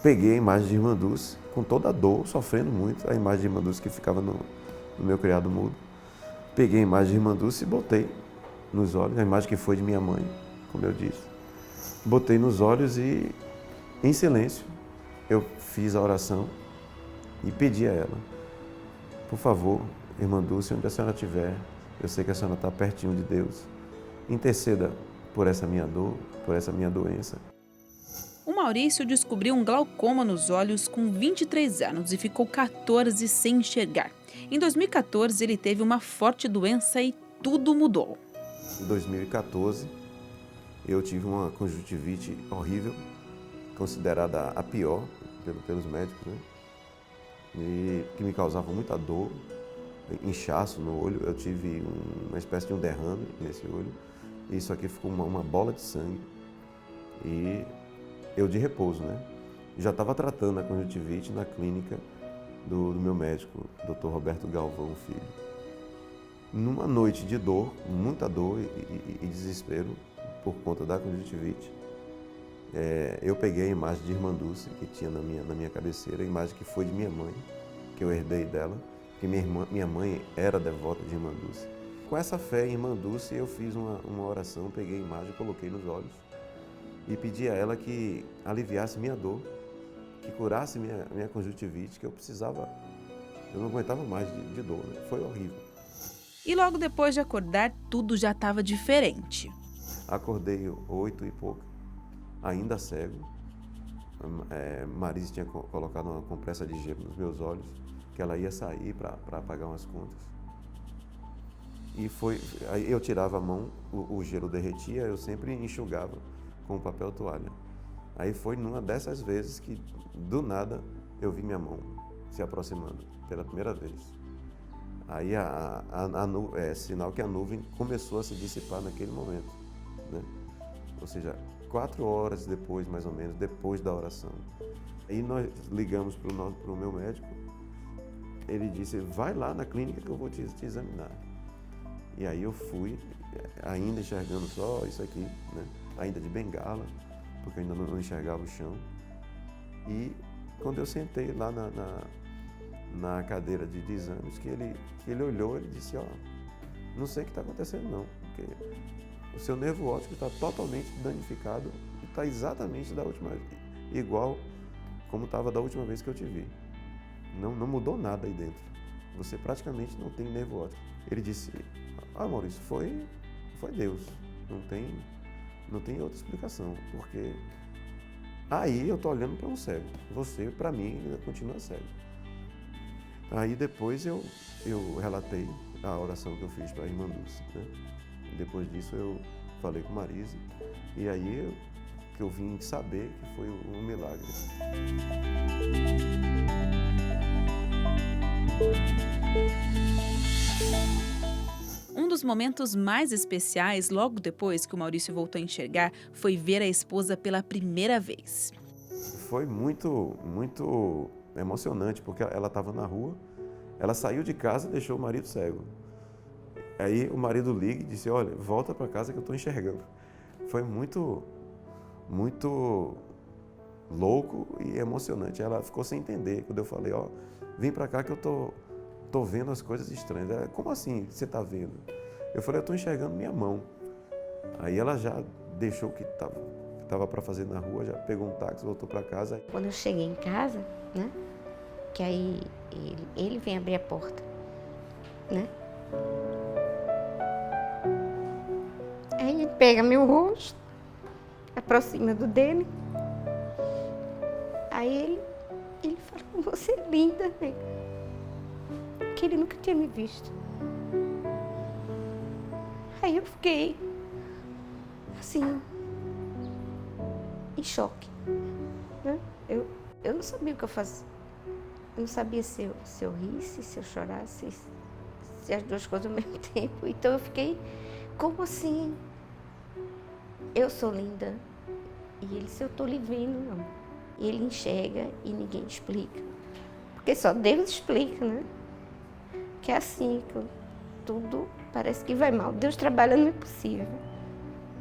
peguei a imagem de Irmã Dulce, com toda a dor, sofrendo muito, a imagem de Irmã Dulce que ficava no meu criado mudo. Peguei a imagem de Irmã Dulce e botei nos olhos, a imagem que foi de minha mãe, como eu disse. Botei nos olhos e, em silêncio, eu fiz a oração e pedi a ela: por favor, Irmã Dulce, onde a senhora estiver, eu sei que a senhora está pertinho de Deus, interceda por essa minha dor, por essa minha doença. O Maurício descobriu um glaucoma nos olhos com 23 anos e ficou 14 sem enxergar. Em 2014, ele teve uma forte doença e tudo mudou. Em 2014, eu tive uma conjuntivite horrível, considerada a pior pelos médicos, né? E que me causava muita dor, inchaço no olho. Eu tive uma espécie de um derrame nesse olho. Isso aqui ficou uma bola de sangue. E eu de repouso, né? Já estava tratando a conjuntivite na clínica do meu médico, Dr. Roberto Galvão Filho. Numa noite de dor, muita dor e desespero por conta da conjuntivite, eu peguei a imagem de Irmã Dulce que tinha na minha cabeceira, a imagem que foi de minha mãe, que eu herdei dela, porque minha mãe era devota de Irmã Dulce. Com essa fé em Irmã Dulce, eu fiz uma oração, peguei a imagem, coloquei nos olhos e pedi a ela que aliviasse minha dor, que curasse minha conjuntivite, que eu precisava, eu não aguentava mais de dor, né? Foi horrível. E logo depois de acordar, tudo já estava diferente. Acordei 8 e pouco, ainda cego. Marise tinha colocado uma compressa de gelo nos meus olhos, que ela ia sair para pagar umas contas. E aí eu tirava a mão, o gelo derretia, eu sempre enxugava com papel toalha. Aí foi numa dessas vezes que, do nada, eu vi minha mão se aproximando pela primeira vez. Aí sinal que a nuvem começou a se dissipar naquele momento, né? Ou seja, 4 horas depois, mais ou menos, depois da oração. Aí nós ligamos para o meu médico, ele disse: vai lá na clínica que eu vou te examinar. E aí eu fui, ainda enxergando só isso aqui, né? Ainda de bengala, porque eu ainda não enxergava o chão. E quando eu sentei lá na cadeira de exames, que ele olhou, ele disse: ó, não sei o que está acontecendo não, porque o seu nervo óptico está totalmente danificado e está exatamente igual como estava da última vez que eu te vi. Não mudou nada aí dentro. Você praticamente não tem nervo óptico. Ele disse: Maurício, foi Deus. Não tem outra explicação, porque aí eu tô olhando para um cego. Você, para mim, ainda continua cego. Aí depois eu relatei a oração que eu fiz para a Irmã Dulce, né? Depois disso eu falei com Marise e aí que eu vim saber que foi um milagre. Um dos momentos mais especiais, logo depois que o Maurício voltou a enxergar, foi ver a esposa pela primeira vez. Foi muito, muito emocionante, porque ela estava na rua, ela saiu de casa e deixou o marido cego. Aí o marido liga e disse: olha, volta para casa que eu estou enxergando. Foi muito, muito louco e emocionante. Ela ficou sem entender quando eu falei: ó, vem para cá que eu tô vendo as coisas estranhas. Ela: como assim você está vendo? Eu falei: eu estou enxergando minha mão. Aí ela já deixou o que estava para fazer na rua, já pegou um táxi, voltou para casa. Quando eu cheguei em casa, né, que aí ele vem abrir a porta, né? Aí ele pega meu rosto, aproxima do dele. Aí ele fala: você é linda, né? Que ele nunca tinha me visto. Aí eu fiquei assim, em choque, né? Eu não sabia o que eu fazia. Eu não sabia se eu risse, se eu chorasse, se as duas coisas ao mesmo tempo. Então eu fiquei: como assim? Eu sou linda. E ele disse: eu estou lhe vendo, não. E ele enxerga e ninguém explica. Porque só Deus explica, né? Que é assim, que tudo parece que vai mal. Deus trabalha no impossível,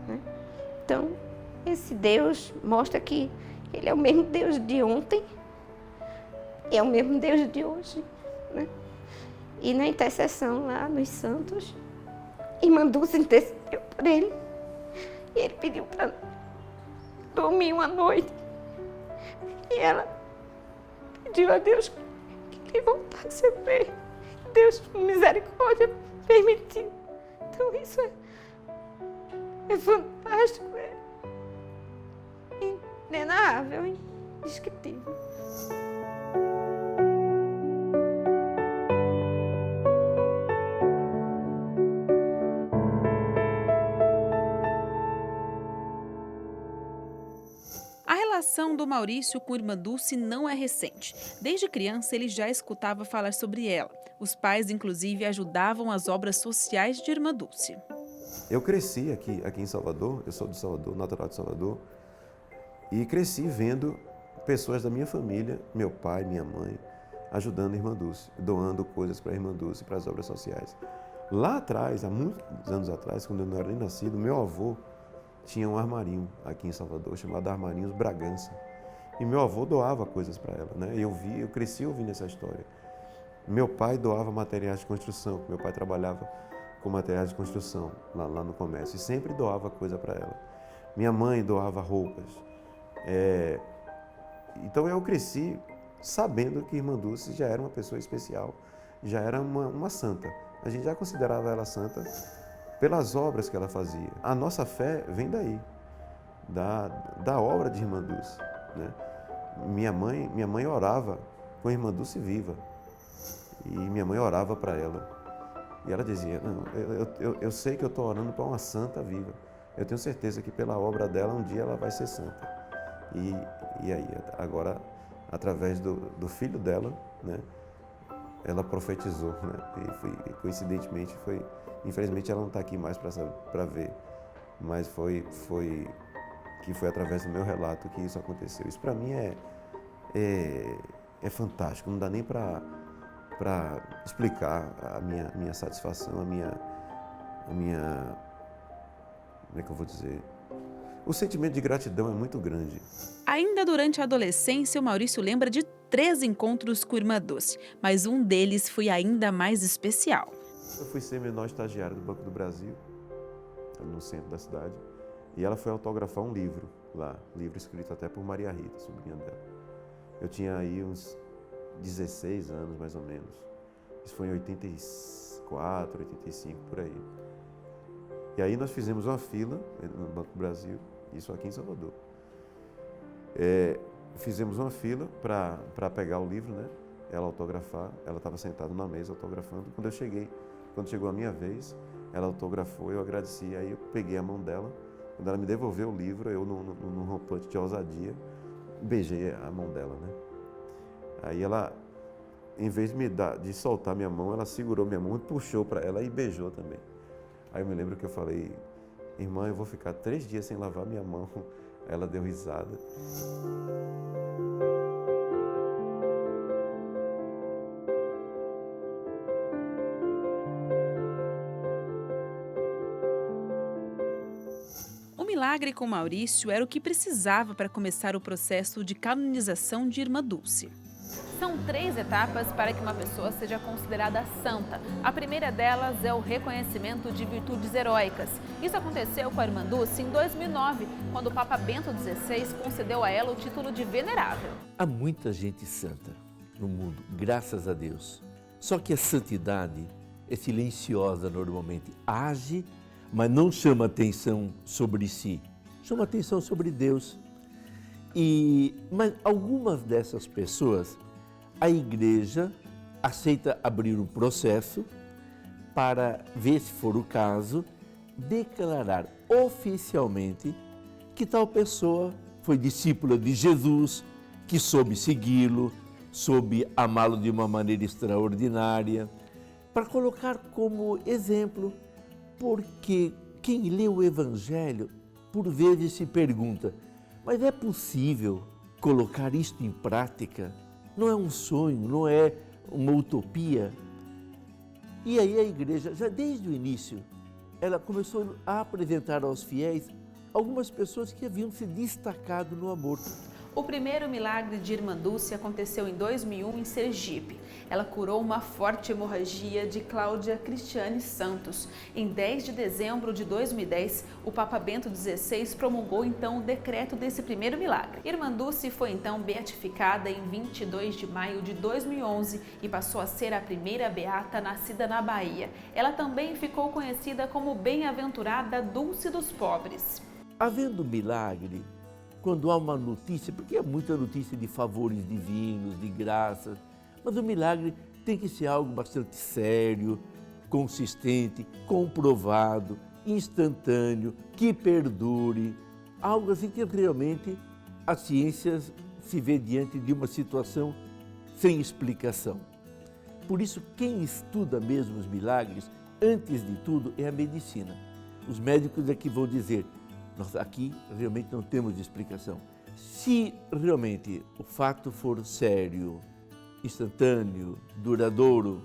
né? Então, esse Deus mostra que Ele é o mesmo Deus de ontem e é o mesmo Deus de hoje, né? E na intercessão lá nos santos, irmã Dulce intercedeu por ele. E ele pediu para dormir uma noite. E ela pediu a Deus que ele voltasse a ver. Deus, com misericórdia, permitiu. Então isso é fantástico, é inenarrável, indescritível. A relação do Maurício com a irmã Dulce não é recente. Desde criança, ele já escutava falar sobre ela. Os pais, inclusive, ajudavam as obras sociais de irmã Dulce. Eu cresci aqui em Salvador, eu sou de Salvador, natural de Salvador, e cresci vendo pessoas da minha família, meu pai, minha mãe, ajudando a irmã Dulce, doando coisas para a irmã Dulce, para as obras sociais. Lá atrás, há muitos anos atrás, quando eu não era nem nascido, meu avô tinha um armarinho aqui em Salvador, chamado Armarinhos Bragança. E meu avô doava coisas para ela, né? Eu cresci ouvindo essa história. Meu pai doava materiais de construção, meu pai trabalhava com materiais de construção lá no comércio e sempre doava coisa para ela. Minha mãe doava roupas. Então eu cresci sabendo que irmã Dulce já era uma pessoa especial, já era uma santa. A gente já considerava ela santa pelas obras que ela fazia. A nossa fé vem daí, da obra de irmã Dulce, né? Minha mãe orava com a irmã Dulce viva. E minha mãe orava para ela. E ela dizia, não, eu sei que eu estou orando para uma santa viva. Eu tenho certeza que pela obra dela, um dia ela vai ser santa. E aí, agora, através do filho dela, né, ela profetizou, né? E coincidentemente, infelizmente ela não está aqui mais para ver, mas foi através do meu relato que isso aconteceu. Isso para mim é fantástico, não dá nem para explicar a minha satisfação, a minha, como é que eu vou dizer? O sentimento de gratidão é muito grande. Ainda durante a adolescência, o Maurício lembra de 3 encontros com a irmã Dulce, mas um deles foi ainda mais especial. Eu fui ser menor estagiário do Banco do Brasil, no centro da cidade, e ela foi autografar um livro lá, livro escrito até por Maria Rita, sobrinha dela. Eu tinha aí uns 16 anos, mais ou menos. Isso foi em 84, 85, por aí. E aí nós fizemos uma fila no Banco do Brasil, isso aqui em Salvador. Fizemos uma fila para pegar o livro, né? Ela autografar. Ela estava sentada na mesa autografando. Quando chegou a minha vez, ela autografou, eu agradeci. Aí eu peguei a mão dela. Quando ela me devolveu o livro, eu, num rompante de ousadia, beijei a mão dela, né? Aí ela, em vez de soltar minha mão, ela segurou minha mão e puxou para ela e beijou também. Aí eu me lembro que eu falei, irmã, eu vou ficar 3 dias sem lavar minha mão. Ela deu risada. O milagre com Maurício era o que precisava para começar o processo de canonização de irmã Dulce. São 3 etapas para que uma pessoa seja considerada santa. A primeira delas é o reconhecimento de virtudes heróicas. Isso aconteceu com a irmã Dulce em 2009, quando o Papa Bento XVI concedeu a ela o título de venerável. Há muita gente santa no mundo, graças a Deus. Só que a santidade é silenciosa normalmente. Age, mas não chama atenção sobre si. Chama atenção sobre Deus. Mas algumas dessas pessoas, a igreja aceita abrir um processo para ver, se for o caso, declarar oficialmente que tal pessoa foi discípula de Jesus, que soube segui-lo, soube amá-lo de uma maneira extraordinária, para colocar como exemplo, porque quem lê o Evangelho, por vezes se pergunta, mas é possível colocar isto em prática? Não é um sonho, não é uma utopia? E aí a igreja, já desde o início, ela começou a apresentar aos fiéis algumas pessoas que haviam se destacado no amor. O primeiro milagre de Irmã Dulce aconteceu em 2001 em Sergipe. Ela curou uma forte hemorragia de Cláudia Cristiane Santos. Em 10 de dezembro de 2010, o Papa Bento XVI promulgou então o decreto desse primeiro milagre. Irmã Dulce foi então beatificada em 22 de maio de 2011 e passou a ser a primeira beata nascida na Bahia. Ela também ficou conhecida como Bem-aventurada Dulce dos Pobres. Havendo milagre, quando há uma notícia, porque há muita notícia de favores divinos, de graças, mas o milagre tem que ser algo bastante sério, consistente, comprovado, instantâneo, que perdure, algo assim que realmente a ciência se vê diante de uma situação sem explicação. Por isso, quem estuda mesmo os milagres, antes de tudo, é a medicina. Os médicos é que vão dizer, nós aqui realmente não temos explicação. Se realmente o fato for sério, instantâneo, duradouro,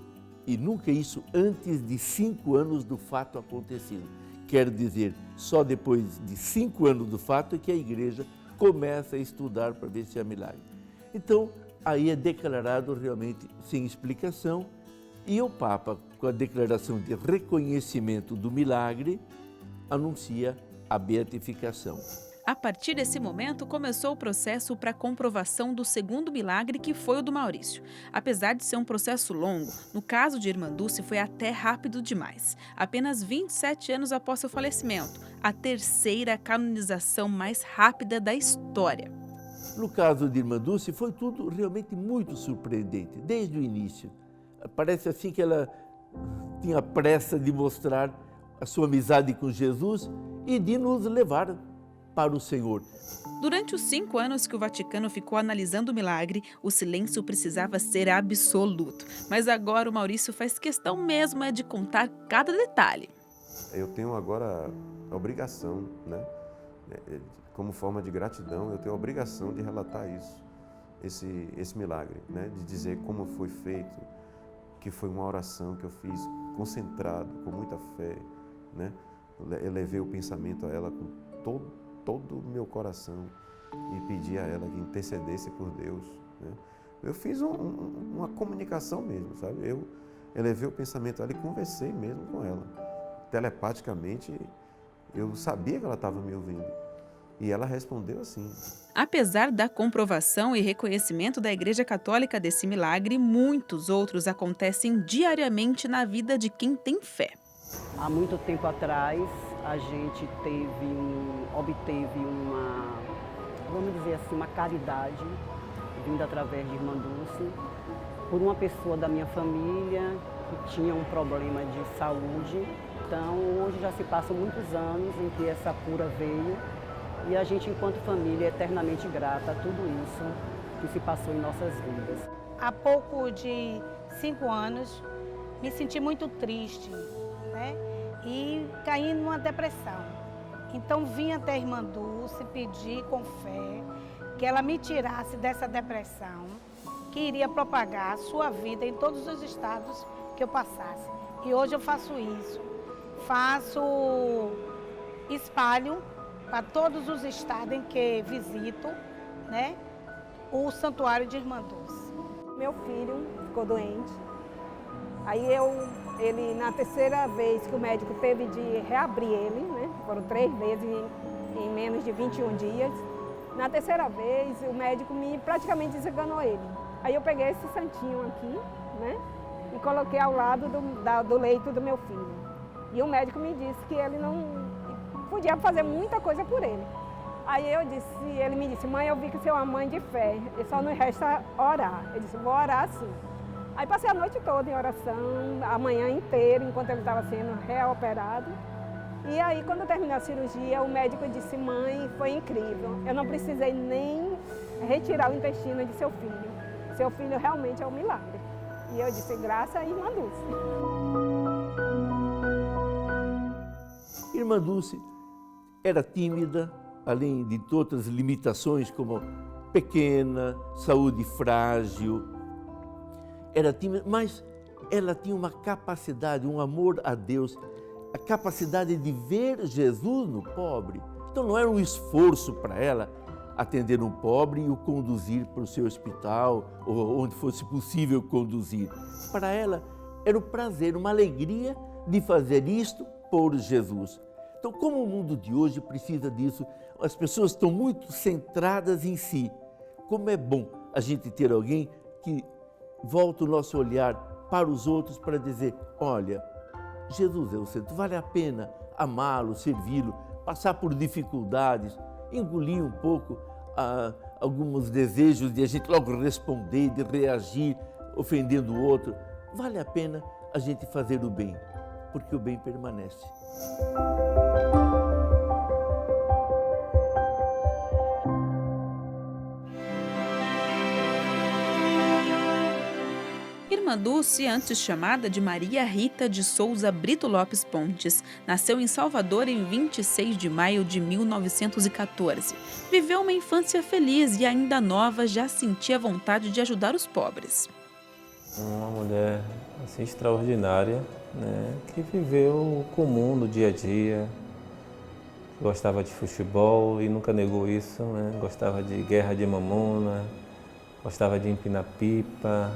e nunca isso antes de 5 anos do fato acontecido. Quer dizer, só depois de 5 anos do fato é que a igreja começa a estudar para ver se é milagre. Então, aí é declarado realmente sem explicação, e o Papa, com a declaração de reconhecimento do milagre, anuncia a beatificação. A partir desse momento, começou o processo para a comprovação do segundo milagre, que foi o do Maurício. Apesar de ser um processo longo, no caso de Irmã Dulce foi até rápido demais. Apenas 27 anos após seu falecimento, a terceira canonização mais rápida da história. No caso de Irmã Dulce, foi tudo realmente muito surpreendente, desde o início. Parece assim que ela tinha pressa de mostrar a sua amizade com Jesus e de nos levar para o Senhor. Durante os 5 anos que o Vaticano ficou analisando o milagre, o silêncio precisava ser absoluto. Mas agora o Maurício faz questão mesmo de contar cada detalhe. Eu tenho agora a obrigação, né? Como forma de gratidão, eu tenho a obrigação de relatar esse milagre, né? De dizer como foi feito, que foi uma oração que eu fiz concentrado, com muita fé, né? Eu levei o pensamento a ela com todo o meu coração e pedi a ela que intercedesse por Deus, né? Eu fiz uma comunicação mesmo, sabe? Eu levei o pensamento a ela e conversei mesmo com ela. Telepaticamente, eu sabia que ela estava me ouvindo. E ela respondeu assim. Apesar da comprovação e reconhecimento da Igreja Católica desse milagre, muitos outros acontecem diariamente na vida de quem tem fé. Há muito tempo atrás, a gente obteve uma, vamos dizer assim, uma caridade vinda através de Irmã Dulce, por uma pessoa da minha família que tinha um problema de saúde. Então, hoje já se passam muitos anos em que essa cura veio e a gente, enquanto família, é eternamente grata a tudo isso que se passou em nossas vidas. Há pouco de 5 anos, me senti muito triste, né? E caí numa depressão. Então vim até a Irmã Dulce pedir com fé que ela me tirasse dessa depressão, que iria propagar a sua vida em todos os estados que eu passasse. E hoje eu faço isso. Espalho para todos os estados em que visito, né, o Santuário de Irmã Dulce. Meu filho ficou doente. Aí ele, na terceira vez que o médico teve de reabrir ele, né? Foram 3 vezes em menos de 21 dias. Na terceira vez, o médico praticamente desenganou ele. Aí eu peguei esse santinho aqui, né? E coloquei ao lado do leito do meu filho. E o médico me disse que ele não podia fazer muita coisa por ele. Aí ele me disse, mãe, eu vi que você é uma mãe de fé, e só não resta orar. Eu disse, vou orar sim. Aí passei a noite toda em oração, a manhã inteira, enquanto ele estava sendo reoperado. E aí, quando terminou a cirurgia, o médico disse, mãe, foi incrível. Eu não precisei nem retirar o intestino de seu filho. Seu filho realmente é um milagre. E eu disse, graças a Irmã Dulce. Irmã Dulce era tímida, além de outras limitações como pequena, saúde frágil. Era tímida, mas ela tinha uma capacidade, um amor a Deus, a capacidade de ver Jesus no pobre. Então não era um esforço para ela atender um pobre e o conduzir para o seu hospital, ou onde fosse possível conduzir. Para ela, era um prazer, uma alegria de fazer isto por Jesus. Então, como o mundo de hoje precisa disso, as pessoas estão muito centradas em si. Como é bom a gente ter alguém que volta o nosso olhar para os outros para dizer, olha, Jesus é o centro, vale a pena amá-lo, servi-lo, passar por dificuldades, engolir um pouco alguns desejos de a gente logo responder, de reagir, ofendendo o outro. Vale a pena a gente fazer o bem, porque o bem permanece. Irmã Dulce, antes chamada de Maria Rita de Souza Brito Lopes Pontes, nasceu em Salvador em 26 de maio de 1914. Viveu uma infância feliz e ainda nova já sentia vontade de ajudar os pobres. Uma mulher assim, extraordinária, né, que viveu o comum do dia a dia, gostava de futebol e nunca negou isso, né, gostava de guerra de mamona, gostava de empinar pipa.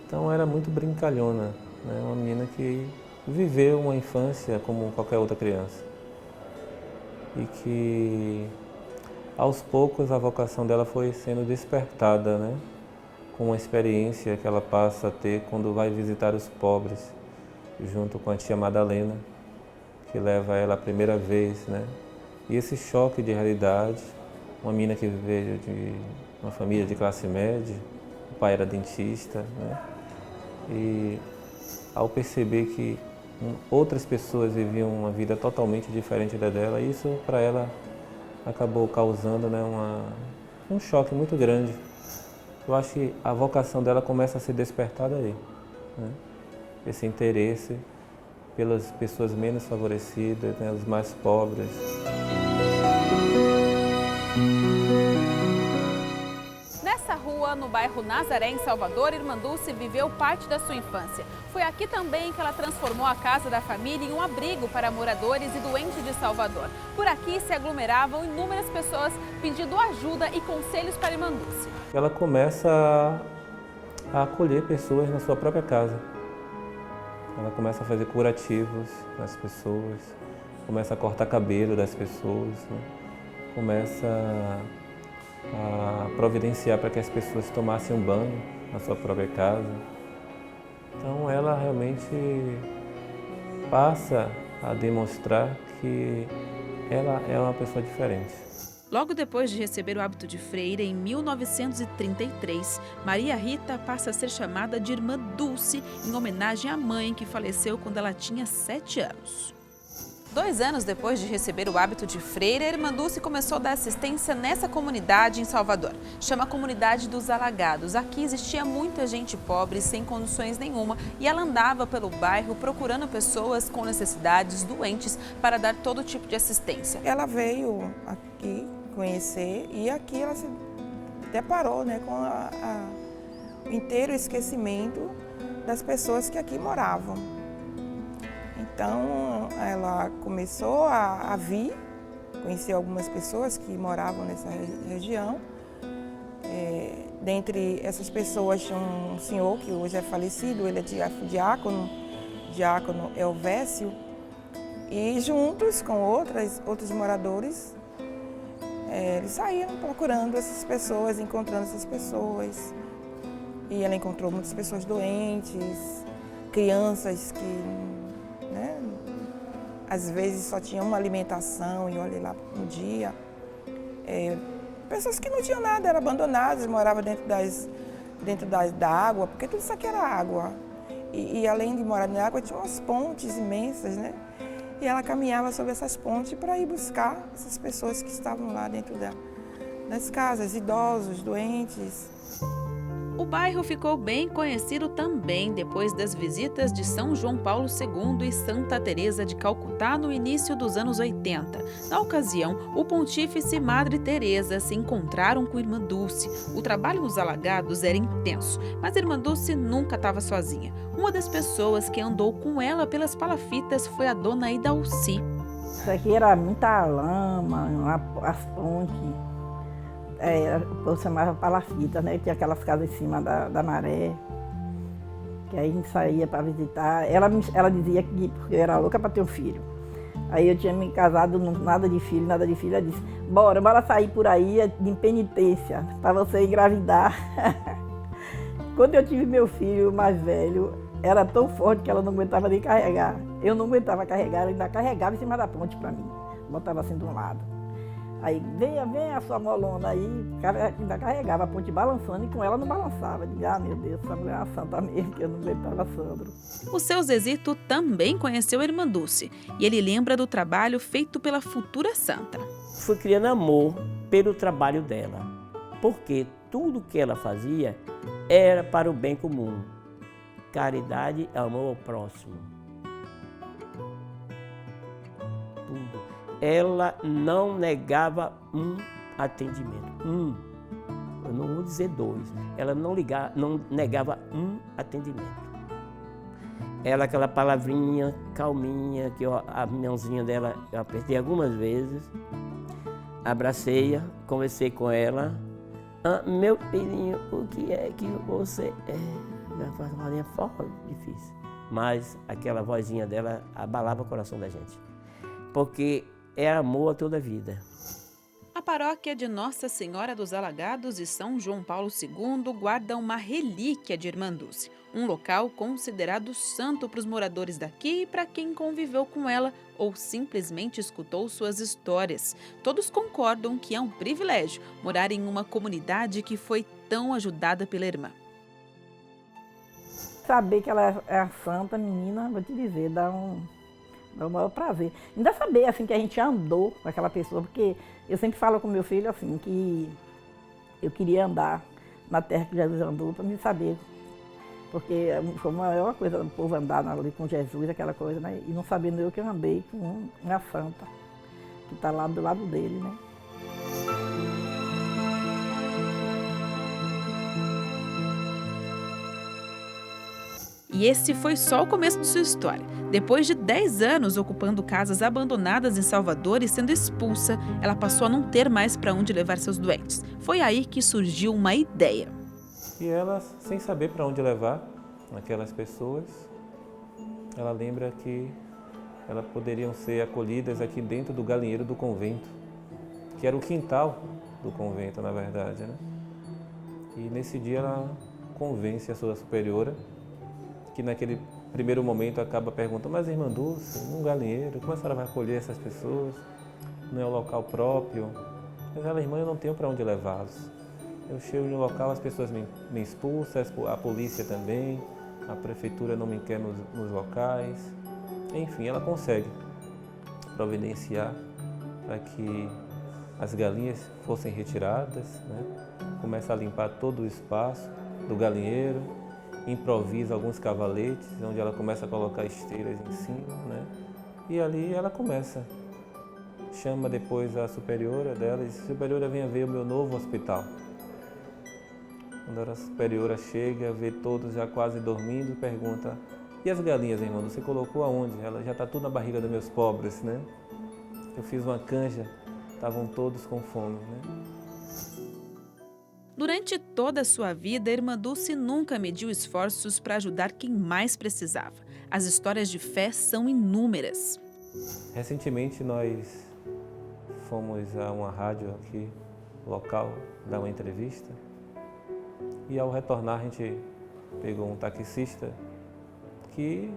Então era muito brincalhona, né? Uma menina que viveu uma infância como qualquer outra criança. E que aos poucos a vocação dela foi sendo despertada, né? Com uma experiência que ela passa a ter quando vai visitar os pobres, junto com a tia Madalena, que leva ela a primeira vez, né? E esse choque de realidade, uma menina que veio de uma família de classe média, o pai era dentista, né? E ao perceber que outras pessoas viviam uma vida totalmente diferente da dela, isso para ela acabou causando, né, um choque muito grande. Eu acho que a vocação dela começa a ser despertada aí, né? Esse interesse pelas pessoas menos favorecidas, né, os mais pobres. Nessa rua, no bairro Nazaré, em Salvador, Irmã Dulce viveu parte da sua infância. Foi aqui também que ela transformou a casa da família em um abrigo para moradores e doentes de Salvador. Por aqui se aglomeravam inúmeras pessoas pedindo ajuda e conselhos para Irmã Dulce. Ela começa a acolher pessoas na sua própria casa. Ela começa a fazer curativos nas pessoas, começa a cortar cabelo das pessoas, né? Começa a providenciar para que as pessoas tomassem um banho na sua própria casa. Então ela realmente passa a demonstrar que ela é uma pessoa diferente. Logo depois de receber o hábito de freira, em 1933, Maria Rita passa a ser chamada de Irmã Dulce, em homenagem à mãe que faleceu quando ela tinha 7 anos. 2 anos depois de receber o hábito de freira, a Irmã Dulce começou a dar assistência nessa comunidade em Salvador. Chama a Comunidade dos Alagados. Aqui existia muita gente pobre, sem condições nenhuma, e ela andava pelo bairro procurando pessoas com necessidades, doentes, para dar todo tipo de assistência. Ela veio aqui conhecer e aqui ela se deparou, né, com o inteiro esquecimento das pessoas que aqui moravam. Então ela começou a vir, conhecer algumas pessoas que moravam nessa região. Dentre essas pessoas tinha um senhor que hoje é falecido, ele é diácono Elvésio, e juntos com outros moradores, eles saíram procurando essas pessoas, encontrando essas pessoas. E ela encontrou muitas pessoas doentes, crianças que, né, às vezes só tinham uma alimentação e olha lá no dia. Pessoas que não tinham nada, eram abandonadas, moravam dentro da água, porque tudo isso aqui era água. E além de morar na água, tinha umas pontes imensas, né? E ela caminhava sobre essas pontes para ir buscar essas pessoas que estavam lá dentro das casas, idosos, doentes. O bairro ficou bem conhecido também depois das visitas de São João Paulo II e Santa Teresa de Calcutá no início dos anos 80. Na ocasião, o pontífice e Madre Teresa se encontraram com Irmã Dulce. O trabalho nos alagados era intenso, mas Irmã Dulce nunca estava sozinha. Uma das pessoas que andou com ela pelas palafitas foi a dona Idalci. Isso aqui era muita lama, as pontes. o povo chamava palafita, né? Tinha aquelas casas em cima da maré, que aí a gente saía para visitar. Ela dizia que porque eu era louca para ter um filho. Aí eu tinha me casado, nada de filho. Ela disse, bora sair por aí de penitência, para você engravidar. Quando eu tive meu filho mais velho, era tão forte que ela não aguentava nem carregar. Eu não aguentava carregar, ela ainda carregava em cima da ponte para mim. Botava assim de um lado. Aí, venha a sua molona aí, ainda carregava a ponte balançando e com ela não balançava. Eu digo, meu Deus, essa mulher é uma santa mesmo, que eu não aguentava Sandro. O seu Zezito também conheceu a irmã Dulce e ele lembra do trabalho feito pela futura santa. Fui criando amor pelo trabalho dela, porque tudo que ela fazia era para o bem comum. Caridade, amor ao próximo. Tudo. Ela não negava um atendimento. Eu não vou dizer 2. Ela não negava um atendimento. Ela, aquela palavrinha calminha, que a mãozinha dela eu apertei algumas vezes, abracei-a, conversei com ela. Meu filhinho, o que é que você é? Ela faz uma linha forte, difícil. Mas aquela vozinha dela abalava o coração da gente. Porque é amor a toda a vida. A paróquia de Nossa Senhora dos Alagados e São João Paulo II guarda uma relíquia de Irmã Dulce, um local considerado santo para os moradores daqui e para quem conviveu com ela ou simplesmente escutou suas histórias. Todos concordam que é um privilégio morar em uma comunidade que foi tão ajudada pela irmã. Saber que ela é a santa menina, vou te dizer, dá o maior prazer. Ainda saber assim, que a gente andou com aquela pessoa, porque eu sempre falo com meu filho assim, que eu queria andar na terra que Jesus andou para me saber. Porque foi a maior coisa do povo andar ali com Jesus, aquela coisa, né? E não sabendo eu que eu andei com uma santa, que está lá do lado dele, né? E esse foi só o começo de sua história. Depois de 10 anos ocupando casas abandonadas em Salvador e sendo expulsa, ela passou a não ter mais para onde levar seus doentes. Foi aí que surgiu uma ideia. E ela, sem saber para onde levar aquelas pessoas, ela lembra que elas poderiam ser acolhidas aqui dentro do galinheiro do convento, que era o quintal do convento, na verdade, né? E nesse dia ela convence a sua superiora, que naquele primeiro momento acaba perguntando, mas irmã Dulce, num galinheiro, como a senhora vai acolher essas pessoas? Não é o local próprio? Mas ela, irmã, eu não tenho para onde levá-los. Eu chego no local, as pessoas me expulsam, a polícia também, a prefeitura não me quer nos locais. Enfim, ela consegue providenciar para que as galinhas fossem retiradas, né? Começa a limpar todo o espaço do galinheiro, improvisa alguns cavaletes, onde ela começa a colocar esteiras em cima, né? E ali ela começa. Chama depois a superiora dela e diz, superiora, venha ver o meu novo hospital. Quando a superiora chega, vê todos já quase dormindo, pergunta, e as galinhas, irmão, você colocou aonde? Ela já está tudo na barriga dos meus pobres, né? Eu fiz uma canja, estavam todos com fome, né? Durante toda a sua vida, a irmã Dulce nunca mediu esforços para ajudar quem mais precisava. As histórias de fé são inúmeras. Recentemente nós fomos a uma rádio aqui, local, dar uma entrevista. E ao retornar a gente pegou um taxista que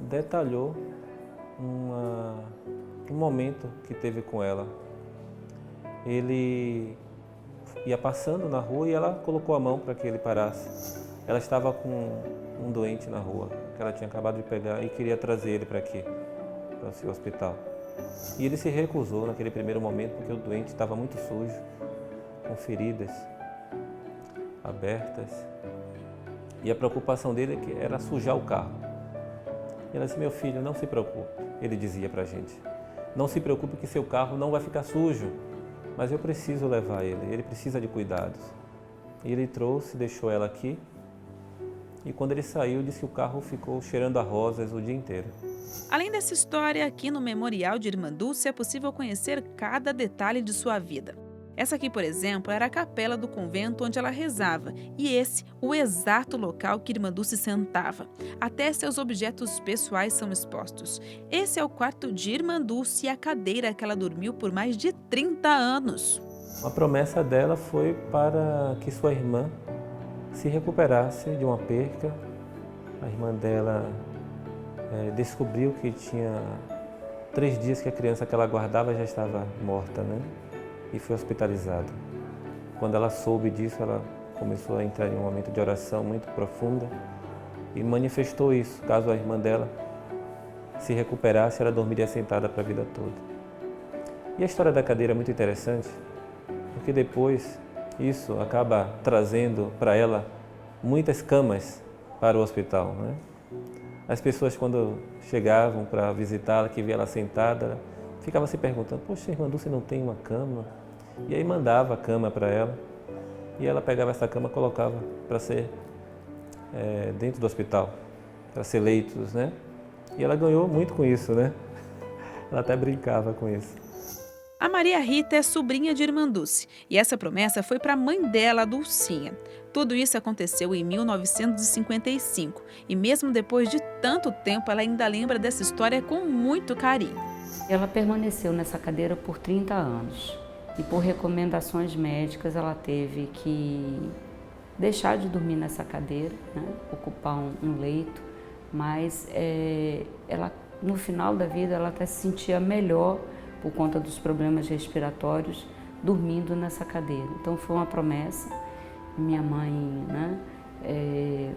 detalhou um momento que teve com ela. Ele ia passando na rua e ela colocou a mão para que ele parasse. Ela estava com um doente na rua, que ela tinha acabado de pegar e queria trazer ele para aqui, para o seu hospital. E ele se recusou naquele primeiro momento porque o doente estava muito sujo, com feridas abertas. E a preocupação dele era sujar o carro. E ela disse, meu filho, não se preocupe, ele dizia para a gente. Não se preocupe que seu carro não vai ficar sujo. Mas eu preciso levar ele precisa de cuidados. E ele trouxe, deixou ela aqui. E quando ele saiu, disse que o carro ficou cheirando a rosas o dia inteiro. Além dessa história, aqui no Memorial de Irmã Dulce é possível conhecer cada detalhe de sua vida. Essa aqui, por exemplo, era a capela do convento onde ela rezava e esse, o exato local que Irmã Dulce sentava. Até seus objetos pessoais são expostos. Esse é o quarto de Irmã Dulce e a cadeira que ela dormiu por mais de 30 anos. A promessa dela foi para que sua irmã se recuperasse de uma perca. A irmã dela descobriu que tinha 3 dias que a criança que ela guardava já estava morta, né? E foi hospitalizada. Quando ela soube disso, ela começou a entrar em um momento de oração muito profunda e manifestou isso. Caso a irmã dela se recuperasse, ela dormiria sentada para a vida toda. E a história da cadeira é muito interessante, porque depois isso acaba trazendo para ela muitas camas para o hospital, né? As pessoas, quando chegavam para visitá-la, que via ela sentada, ficavam se perguntando: poxa, a irmã Dulce não tem uma cama? E aí mandava a cama para ela e ela pegava essa cama e colocava para ser dentro do hospital, para ser leitos, né? E ela ganhou muito com isso, né? Ela até brincava com isso. A Maria Rita é sobrinha de Irmã Dulce e essa promessa foi para a mãe dela, a Dulcinha. Tudo isso aconteceu em 1955 e mesmo depois de tanto tempo ela ainda lembra dessa história com muito carinho. Ela permaneceu nessa cadeira por 30 anos e por recomendações médicas ela teve que deixar de dormir nessa cadeira, né? Ocupar um leito, mas ela, no final da vida ela até se sentia melhor por conta dos problemas respiratórios dormindo nessa cadeira. Então foi uma promessa. Minha mãe, né,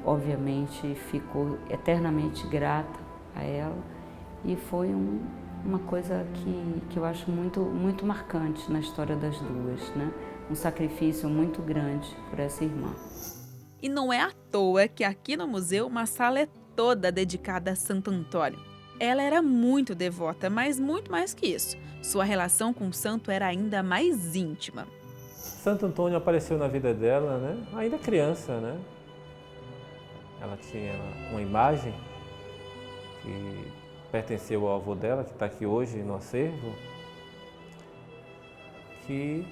obviamente ficou eternamente grata a ela e foi uma coisa que eu acho muito marcante na história das duas, né? Um sacrifício muito grande por essa irmã. E não é à toa que aqui no museu uma sala é toda dedicada a Santo Antônio. Ela era muito devota, mas muito mais que isso. Sua relação com o santo era ainda mais íntima. Santo Antônio apareceu na vida dela, né? Ainda criança, né? Ela tinha uma imagem que pertenceu ao avô dela, que está aqui hoje no acervo, que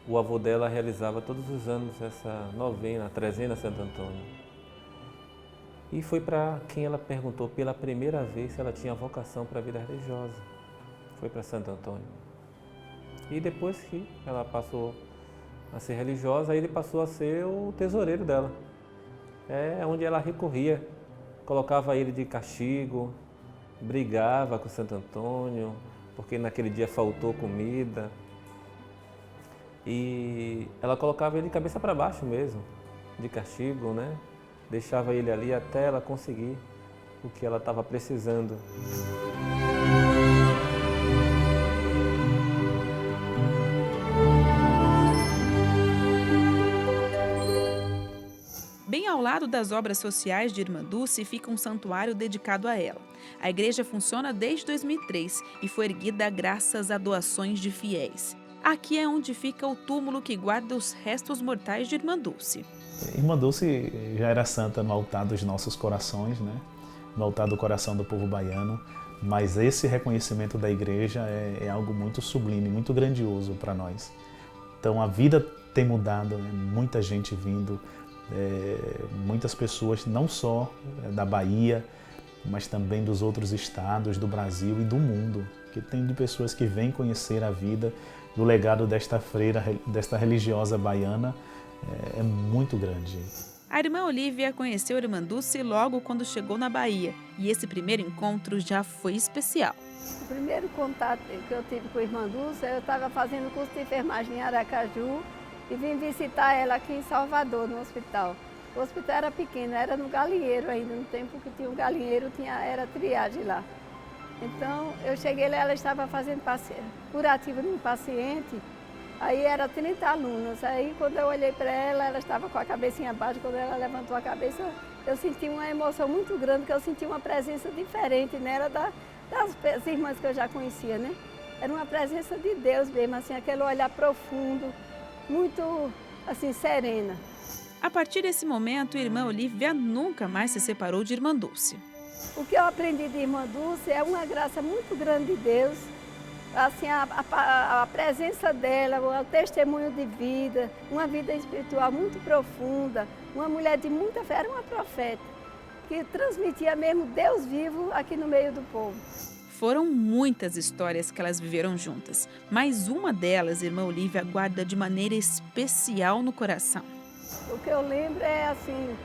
o avô dela realizava todos os anos essa novena, a trezena Santo Antônio. E foi para quem ela perguntou pela primeira vez se ela tinha vocação para a vida religiosa. Foi para Santo Antônio. E depois que ela passou a ser religiosa, ele passou a ser o tesoureiro dela. É onde ela recorria, colocava ele de castigo, brigava com Santo Antônio, porque naquele dia faltou comida. E ela colocava ele de cabeça para baixo mesmo, de castigo, né? Deixava ele ali até ela conseguir o que ela estava precisando. Bem ao lado das obras sociais de Irmã Dulce fica um santuário dedicado a ela. A igreja funciona desde 2003 e foi erguida graças a doações de fiéis. Aqui é onde fica o túmulo que guarda os restos mortais de Irmã Dulce. Irmã Dulce já era santa no altar dos nossos corações, né? No altar do coração do povo baiano, mas esse reconhecimento da igreja é algo muito sublime, muito grandioso para nós. Então a vida tem mudado, né? Muita gente vindo, muitas pessoas não só da Bahia, mas também dos outros estados, do Brasil e do mundo, que tem de pessoas que vêm conhecer a vida e o legado desta freira, desta religiosa baiana, é muito grande. A irmã Olívia conheceu a Irmã Dulce logo quando chegou na Bahia e esse primeiro encontro já foi especial. O primeiro contato que eu tive com a Irmã Dulce, eu estava fazendo curso de enfermagem em Aracaju e vim visitar ela aqui em Salvador, no hospital. O hospital era pequeno, era no galinheiro ainda, no tempo que tinha um galinheiro, era triagem lá. Então, eu cheguei lá, ela estava fazendo curativo num paciente, aí era 30 alunos. Aí, quando eu olhei para ela, ela estava com a cabecinha baixa. Quando ela levantou a cabeça, eu senti uma emoção muito grande, porque eu senti uma presença diferente nela das irmãs que eu já conhecia, né? Era uma presença de Deus mesmo, assim, aquele olhar profundo, muito, assim, serena. A partir desse momento, a Irmã Olívia nunca mais se separou de Irmã Dulce. O que eu aprendi de Irmã Dulce é uma graça muito grande de Deus, assim, a presença dela, o testemunho de vida, uma vida espiritual muito profunda, uma mulher de muita fé, era uma profeta, que transmitia mesmo Deus vivo aqui no meio do povo. Foram muitas histórias que elas viveram juntas, mas uma delas, irmã Olívia, guarda de maneira especial no coração. O que eu lembro é assim,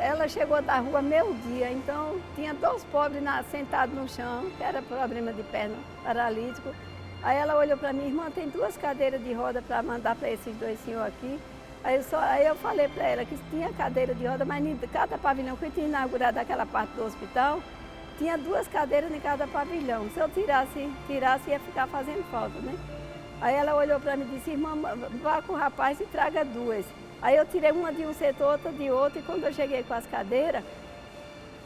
ela chegou da rua meio-dia, então tinha 2 pobres sentados no chão, que era problema de perna, paralítico. Aí ela olhou para mim, irmã, tem 2 cadeiras de roda para mandar para esses 2 senhores aqui. Aí eu falei para ela que tinha cadeira de roda, mas em cada pavilhão que tinha inaugurado aquela parte do hospital, tinha 2 cadeiras em cada pavilhão. Se eu tirasse ia ficar fazendo falta, né? Aí ela olhou para mim e disse, irmã, vá com o rapaz e traga 2. Aí eu tirei uma de um setor, outra de outro, e quando eu cheguei com as cadeiras,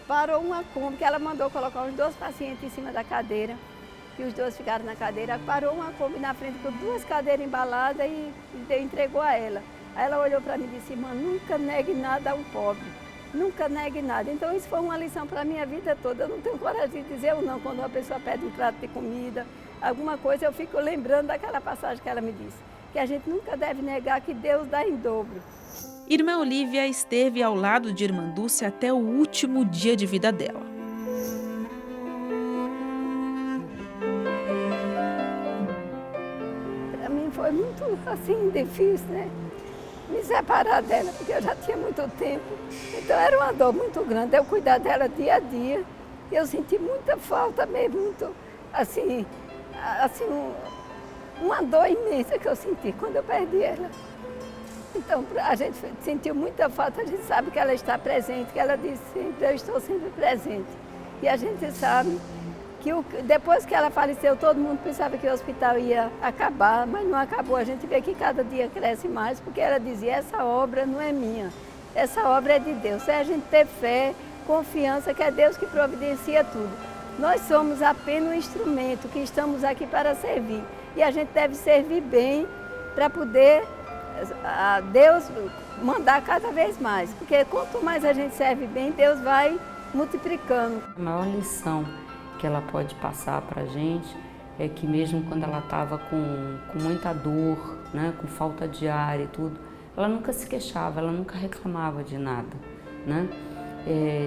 parou uma Kombi, que ela mandou colocar os 2 pacientes em cima da cadeira, que os 2 ficaram na cadeira, parou uma Kombi na frente com 2 cadeiras embaladas e entregou a ela. Aí ela olhou para mim e disse, irmã, nunca negue nada a um pobre, nunca negue nada. Então isso foi uma lição para a minha vida toda. Eu não tenho coragem de dizer ou não quando uma pessoa pede um prato de comida, alguma coisa, eu fico lembrando daquela passagem que ela me disse, que a gente nunca deve negar que Deus dá em dobro. Irmã Olívia esteve ao lado de irmã Dulce até o último dia de vida dela. Para mim foi muito assim difícil, né? Me separar dela, porque eu já tinha muito tempo. Então era uma dor muito grande, eu cuidar dela dia a dia. E eu senti muita falta mesmo, muito assim uma dor imensa que eu senti quando eu perdi ela. Então, a gente sentiu muita falta, a gente sabe que ela está presente, que ela disse sempre, eu estou sempre presente. E a gente sabe que depois que ela faleceu, todo mundo pensava que o hospital ia acabar, mas não acabou. A gente vê que cada dia cresce mais, porque ela dizia, essa obra não é minha, essa obra é de Deus. É a gente ter fé, confiança, que é Deus que providencia tudo. Nós somos apenas um instrumento que estamos aqui para servir. E a gente deve servir bem para poder a Deus mandar cada vez mais. Porque quanto mais a gente serve bem, Deus vai multiplicando. A maior lição que ela pode passar para a gente é que mesmo quando ela estava com muita dor, né, com falta de ar e tudo, ela nunca se queixava, ela nunca reclamava de nada, né?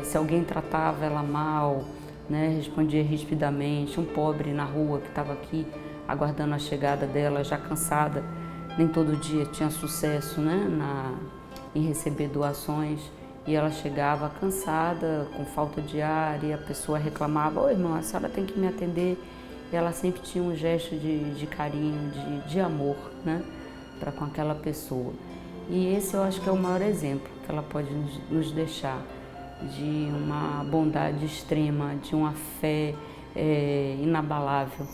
Se alguém tratava ela mal, né, respondia rispidamente. Um pobre na rua que estava aqui aguardando a chegada dela, já cansada, nem todo dia tinha sucesso, né, em receber doações, e ela chegava cansada, com falta de ar, e a pessoa reclamava, ô irmã, a senhora tem que me atender, e ela sempre tinha um gesto de carinho, de amor, né, para com aquela pessoa. E esse eu acho que é o maior exemplo que ela pode nos deixar, de uma bondade extrema, de uma fé inabalável.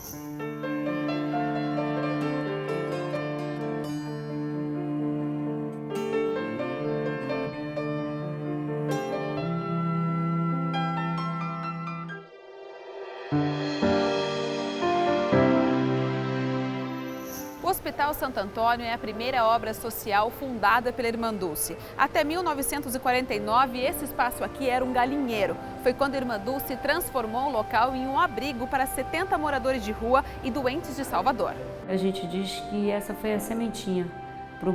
O Hospital Santo Antônio é a primeira obra social fundada pela Irmã Dulce. Até 1949, esse espaço aqui era um galinheiro. Foi quando a Irmã Dulce transformou o local em um abrigo para 70 moradores de rua e doentes de Salvador. A gente diz que essa foi a sementinha para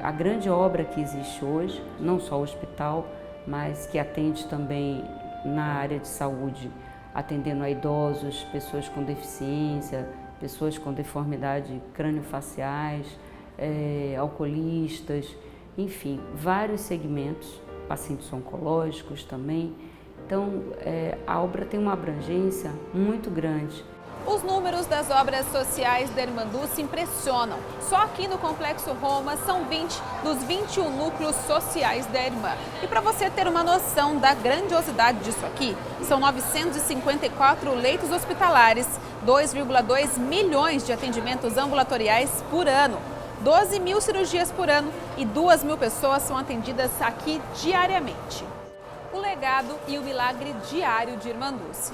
a grande obra que existe hoje, não só o hospital, mas que atende também na área de saúde, atendendo a idosos, pessoas com deficiência, pessoas com deformidade crâniofaciais, alcoolistas, enfim, vários segmentos, pacientes oncológicos também. Então, a obra tem uma abrangência muito grande. Os números das obras sociais da Irmã Dulce impressionam. Só aqui no Complexo Roma são 20 dos 21 núcleos sociais da Irmã. E para você ter uma noção da grandiosidade disso aqui, são 954 leitos hospitalares, 2,2 milhões de atendimentos ambulatoriais por ano, 12 mil cirurgias por ano e 2.000 pessoas são atendidas aqui diariamente. O legado e o milagre diário de Irmã Dulce.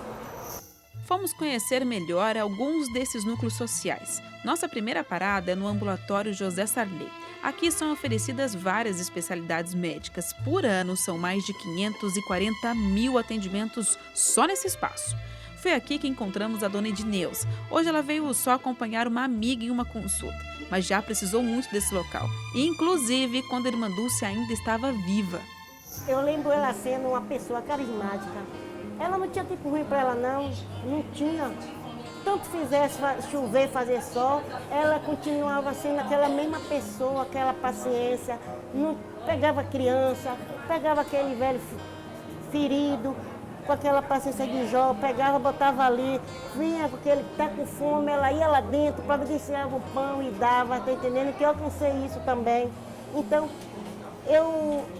Fomos conhecer melhor alguns desses núcleos sociais. Nossa primeira parada é no ambulatório José Sarney. Aqui são oferecidas várias especialidades médicas. Por ano, são mais de 540 mil atendimentos só nesse espaço. Foi aqui que encontramos a dona Edneuza. Hoje ela veio só acompanhar uma amiga em uma consulta, mas já precisou muito desse local, inclusive quando a irmã Dulce ainda estava viva. Eu lembro ela sendo uma pessoa carismática. Ela não tinha tempo ruim para ela, não tinha. Tanto fizesse chover, fazer sol, ela continuava sendo aquela mesma pessoa, aquela paciência. Não pegava criança, pegava aquele velho ferido, com aquela paciência de Jó, pegava, botava ali, vinha porque ele tá com fome, ela ia lá dentro, providenciava o pão e dava, tá entendendo? Que eu alcancei isso também. Então,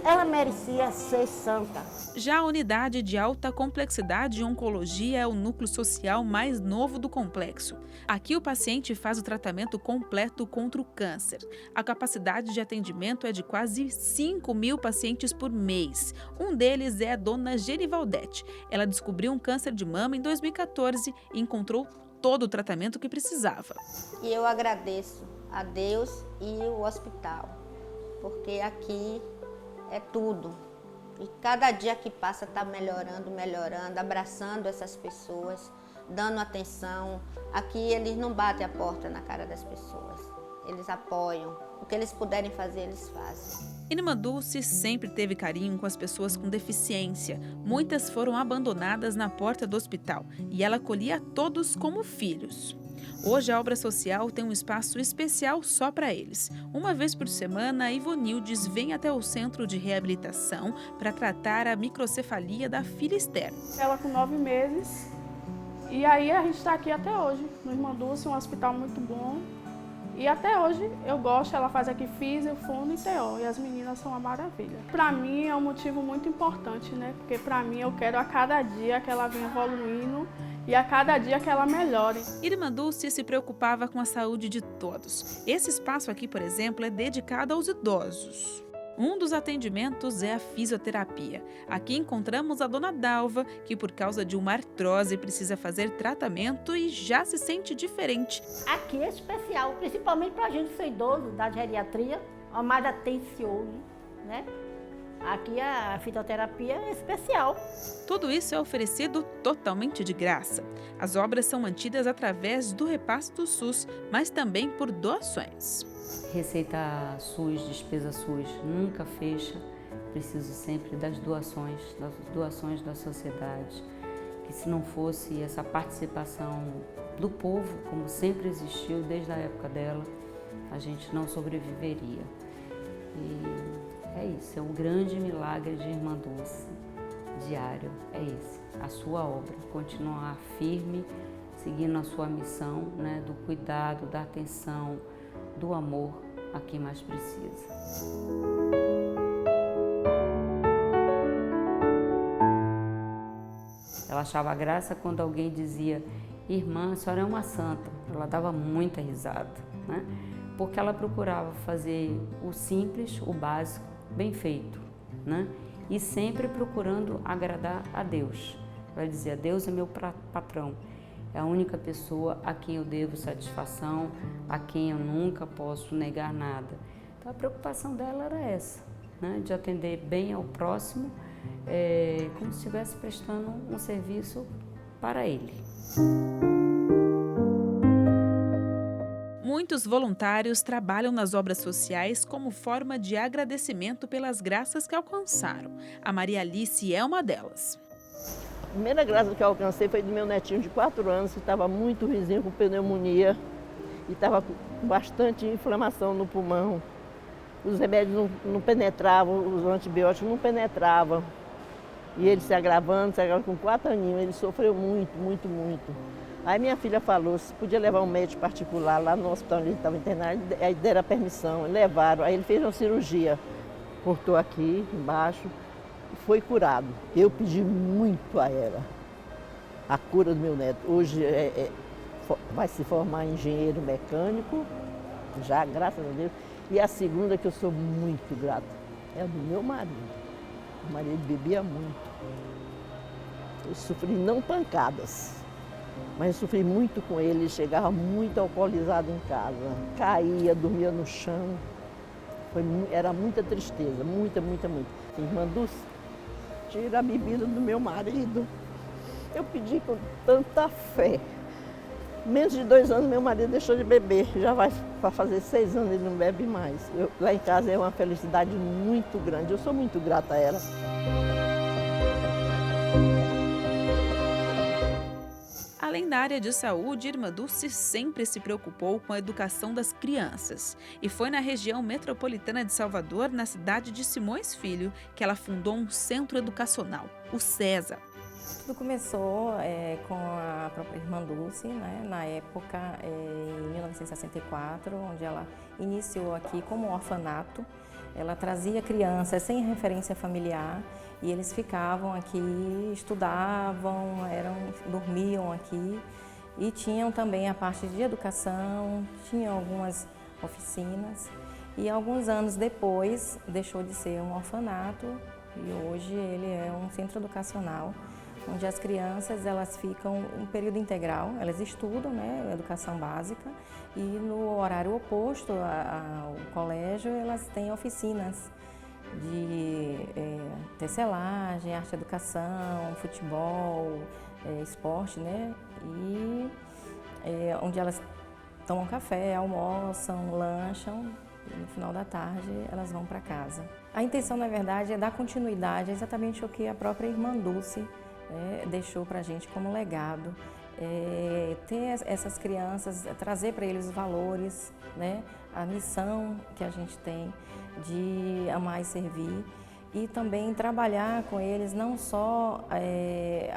ela merecia ser santa. Já a unidade de alta complexidade e oncologia é o núcleo social mais novo do complexo. Aqui o paciente faz o tratamento completo contra o câncer. A capacidade de atendimento é de quase 5.000 pacientes por mês. Um deles é a dona Gerivaldete. Ela descobriu um câncer de mama em 2014 e encontrou todo o tratamento que precisava. E eu agradeço a Deus e o hospital, porque aqui é tudo. E cada dia que passa está melhorando, abraçando essas pessoas, dando atenção. Aqui eles não batem a porta na cara das pessoas, eles apoiam. O que eles puderem fazer, eles fazem. Irmã Dulce sempre teve carinho com as pessoas com deficiência. Muitas foram abandonadas na porta do hospital e ela acolhia todos como filhos. Hoje a obra social tem um espaço especial só para eles. Uma vez por semana, a Ivonildes vem até o centro de reabilitação para tratar a microcefalia da filha Esther. Ela com 9 meses e aí a gente está aqui até hoje, no Irmã Dulce, um hospital muito bom. E até hoje eu gosto, ela faz aqui físio, fono e TO, e as meninas são uma maravilha. Para mim é um motivo muito importante, né? Porque para mim eu quero a cada dia que ela venha evoluindo e a cada dia que ela melhore. Irmã Dulce se preocupava com a saúde de todos. Esse espaço aqui, por exemplo, é dedicado aos idosos. Um dos atendimentos é a fisioterapia. Aqui encontramos a dona Dalva, que por causa de uma artrose precisa fazer tratamento e já se sente diferente. Aqui é especial, principalmente para a gente ser idoso, da geriatria, mais atencioso, né? Aqui a fisioterapia é especial. Tudo isso é oferecido totalmente de graça. As obras são mantidas através do repasse do SUS, mas também por doações. Receita SUS, despesa SUS nunca fecha. Preciso sempre das doações da sociedade. Que se não fosse essa participação do povo, como sempre existiu desde a época dela, a gente não sobreviveria. E é isso, é um grande milagre de Irmã Dulce, diário, é esse. A sua obra, continuar firme, seguindo a sua missão, né, do cuidado, da atenção, do amor a quem mais precisa. Ela achava graça quando alguém dizia: irmã, a senhora é uma santa. Ela dava muita risada, né? Porque ela procurava fazer o simples, o básico, bem feito, né? E sempre procurando agradar a Deus. Ela dizia: Deus é meu patrão. É a única pessoa a quem eu devo satisfação, a quem eu nunca posso negar nada. Então a preocupação dela era essa, né? De atender bem ao próximo, como se estivesse prestando um serviço para ele. Muitos voluntários trabalham nas obras sociais como forma de agradecimento pelas graças que alcançaram. A Maria Alice é uma delas. A primeira graça que eu alcancei foi do meu netinho de 4 anos, que estava muito ruimzinho com pneumonia e estava com bastante inflamação no pulmão. Os remédios não penetravam, os antibióticos não penetravam. E ele se agravando com 4 aninhos, ele sofreu muito, muito, muito. Aí minha filha falou se podia levar um médico particular lá no hospital onde ele estava internado, aí deram a permissão, levaram. Aí ele fez uma cirurgia, cortou aqui embaixo. Foi curado. Eu pedi muito a ela a cura do meu neto. Hoje vai se formar engenheiro mecânico, já, graças a Deus. E a segunda, que eu sou muito grata, é a do meu marido. O marido bebia muito. Eu sofri não pancadas, mas eu sofri muito com ele. Ele chegava muito alcoolizado em casa. Caía, dormia no chão. Era muita tristeza, muita, muita, muita. Irmã Dulce, tira a bebida do meu marido. Eu pedi com tanta fé. Menos de 2 anos meu marido deixou de beber, já vai para fazer 6 anos ele não bebe mais. Lá em casa é uma felicidade muito grande, eu sou muito grata a ela. Além da área de saúde, Irmã Dulce sempre se preocupou com a educação das crianças. E foi na região metropolitana de Salvador, na cidade de Simões Filho, que ela fundou um centro educacional, o CESA. Tudo começou com a própria Irmã Dulce, né? Na época, em 1964, onde ela iniciou aqui como um orfanato. Ela trazia crianças sem referência familiar e eles ficavam aqui, estudavam, dormiam aqui e tinham também a parte de educação, tinham algumas oficinas e alguns anos depois deixou de ser um orfanato e hoje ele é um centro educacional onde as crianças elas ficam um período integral, elas estudam, né, educação básica e no horário oposto ao colégio elas têm oficinas de tecelagem, arte educação, futebol, esporte, né, e onde elas tomam café, almoçam, lancham e no final da tarde elas vão para casa. A intenção, na verdade, é dar continuidade a exatamente o que a própria Irmã Dulce deixou para a gente como legado, ter essas crianças, trazer para eles os valores, né? A missão que a gente tem de amar e servir e também trabalhar com eles não só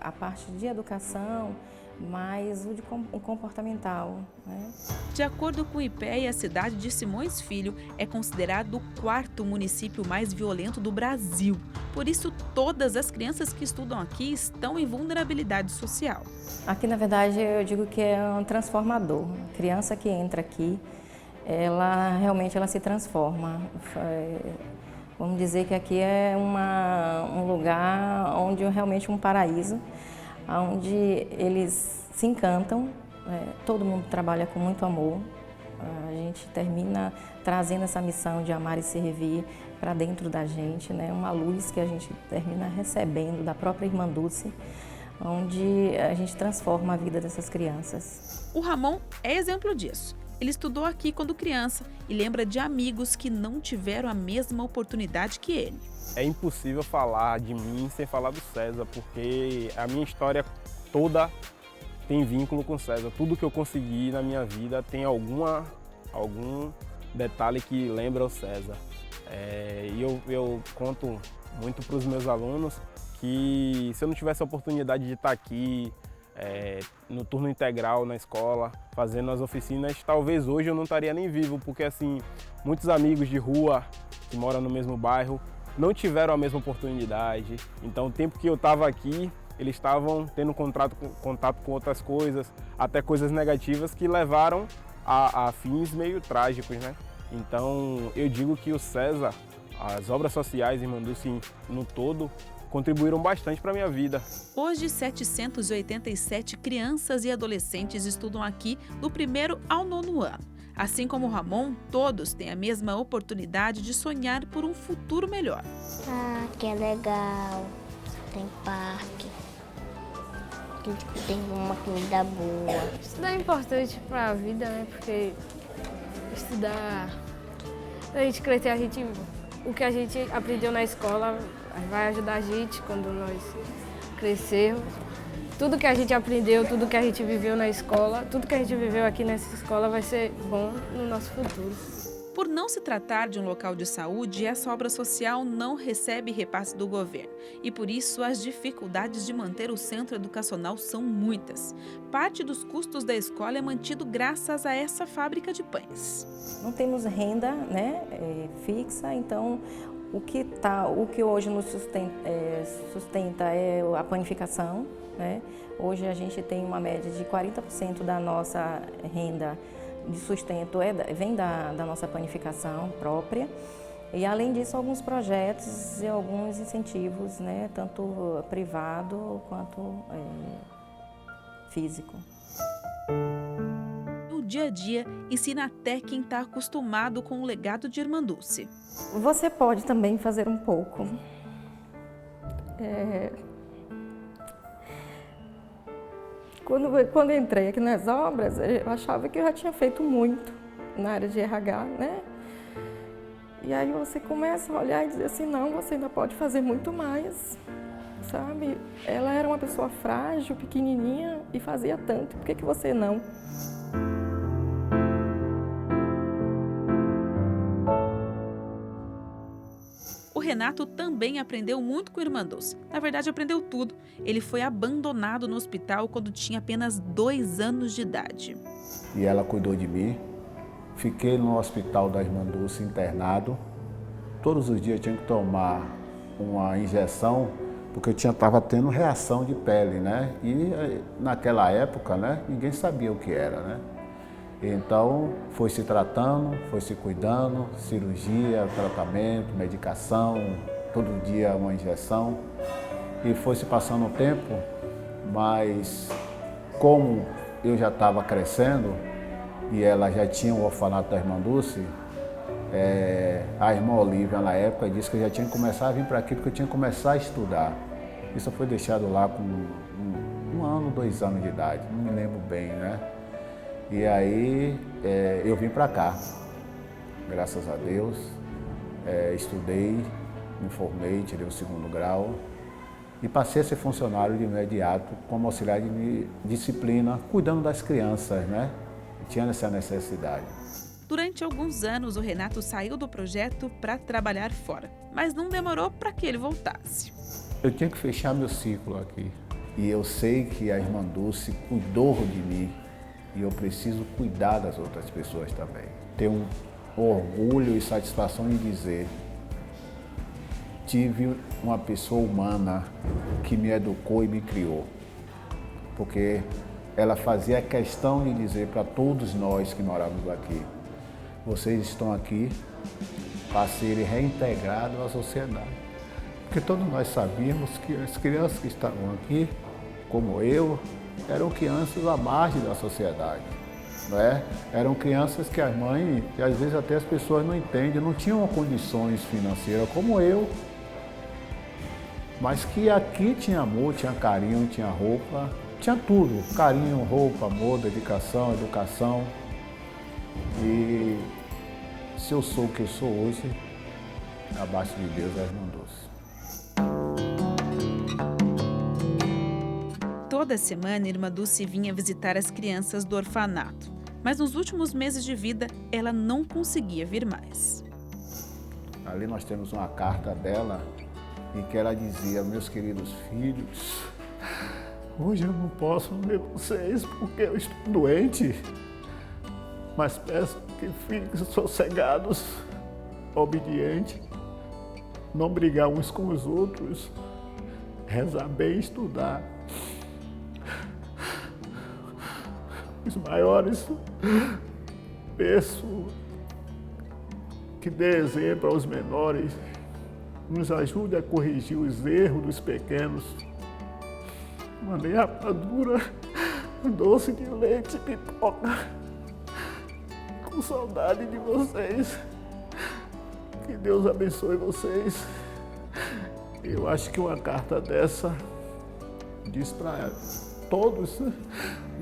a parte de educação, mas o comportamental, né? De acordo com o IPEA, a cidade de Simões Filho é considerado o 4º município mais violento do Brasil. Por isso, todas as crianças que estudam aqui estão em vulnerabilidade social. Aqui, na verdade, eu digo que é um transformador. A criança que entra aqui, ela realmente se transforma. Vamos dizer que aqui é um lugar onde realmente um paraíso, onde eles se encantam, todo mundo trabalha com muito amor. A gente termina trazendo essa missão de amar e servir para dentro da gente, né? Uma luz que a gente termina recebendo da própria Irmã Dulce, onde a gente transforma a vida dessas crianças. O Ramon é exemplo disso. Ele estudou aqui quando criança e lembra de amigos que não tiveram a mesma oportunidade que ele. É impossível falar de mim sem falar do César, porque a minha história toda tem vínculo com o César. Tudo que eu consegui na minha vida tem algum detalhe que lembra o César. E eu conto muito para os meus alunos que se eu não tivesse a oportunidade de estar aqui no turno integral na escola, fazendo as oficinas, talvez hoje eu não estaria nem vivo, porque assim, muitos amigos de rua que moram no mesmo bairro não tiveram a mesma oportunidade. Então o tempo que eu estava aqui, eles estavam tendo contato com outras coisas, até coisas negativas que levaram a fins meio trágicos, né? Então eu digo que o César, as obras sociais em Irmã Dulce no todo, contribuíram bastante para a minha vida. Hoje, 787 crianças e adolescentes estudam aqui do 1º ao 9º ano. Assim como o Ramon, todos têm a mesma oportunidade de sonhar por um futuro melhor. Ah, que é legal, tem parque, tem uma comida boa. Estudar é importante para a vida, né? Porque estudar, a gente crescer, o que a gente aprendeu na escola vai ajudar a gente quando nós crescermos. Tudo que a gente aprendeu, tudo que a gente viveu na escola, tudo que a gente viveu aqui nessa escola vai ser bom no nosso futuro. Por não se tratar de um local de saúde, essa obra social não recebe repasse do governo. E por isso as dificuldades de manter o centro educacional são muitas. Parte dos custos da escola é mantido graças a essa fábrica de pães. Não temos renda, né, fixa, então o que hoje nos sustenta é a panificação, né? Hoje a gente tem uma média de 40% da nossa renda de sustento vem da nossa panificação própria. E além disso, alguns projetos e alguns incentivos, né? Tanto privado quanto físico. O dia a dia ensina até quem está acostumado com o legado de Irmã Dulce. Você pode também fazer um pouco. Quando eu entrei aqui nas obras, eu achava que eu já tinha feito muito na área de RH, né? E aí você começa a olhar e dizer assim, não, você ainda pode fazer muito mais, sabe? Ela era uma pessoa frágil, pequenininha e fazia tanto, por que você não? O Renato também aprendeu muito com a Irmã Dulce. Na verdade, aprendeu tudo. Ele foi abandonado no hospital quando tinha apenas 2 anos de idade. E ela cuidou de mim. Fiquei no hospital da Irmã Dulce internado. Todos os dias eu tinha que tomar uma injeção, porque eu estava tendo reação de pele, né? E naquela época, né, ninguém sabia o que era, né? Então, foi se tratando, foi se cuidando, cirurgia, tratamento, medicação, todo dia uma injeção. E foi se passando o tempo, mas como eu já estava crescendo e ela já tinha o orfanato da Irmã Dulce, a irmã Olívia, na época, disse que eu já tinha que começar a vir para aqui, porque eu tinha que começar a estudar. Isso foi deixado lá com 1 ano, 2 anos de idade, não me lembro bem, né? E aí eu vim para cá, graças a Deus, estudei, me formei, tirei o 2º grau e passei a ser funcionário de imediato como auxiliar de disciplina, cuidando das crianças, né? Tinha essa necessidade. Durante alguns anos, o Renato saiu do projeto para trabalhar fora, mas não demorou para que ele voltasse. Eu tinha que fechar meu ciclo aqui e eu sei que a Irmã Dulce cuidou de mim. E eu preciso cuidar das outras pessoas também. Ter um orgulho e satisfação em dizer, tive uma pessoa humana que me educou e me criou. Porque ela fazia questão de dizer para todos nós que morávamos aqui, vocês estão aqui para serem reintegrados à sociedade. Porque todos nós sabíamos que as crianças que estavam aqui, como eu, eram crianças à margem da sociedade, não é? Eram crianças que as mães, e às vezes até as pessoas não entendem, não tinham condições financeiras como eu, mas que aqui tinha amor, tinha carinho, tinha roupa, tinha tudo, carinho, roupa, amor, dedicação, educação. E se eu sou o que eu sou hoje, abaixo de Deus é a Irmã Dulce. Toda semana, a Irmã Dulce vinha visitar as crianças do orfanato, mas nos últimos meses de vida, ela não conseguia vir mais. Ali nós temos uma carta dela em que ela dizia, meus queridos filhos, hoje eu não posso ver vocês porque eu estou doente, mas peço que fiquem sossegados, obedientes, não brigar uns com os outros, rezar bem e estudar. Os maiores, peço que dê exemplo aos menores, nos ajude a corrigir os erros dos pequenos. Mandei rapadura, doce de leite, pipoca, com saudade de vocês. Que Deus abençoe vocês. Eu acho que uma carta dessa diz para todos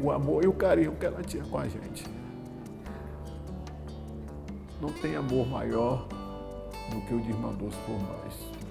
o amor e o carinho que ela tinha com a gente. Não tem amor maior do que o de Irmã Dulce por nós.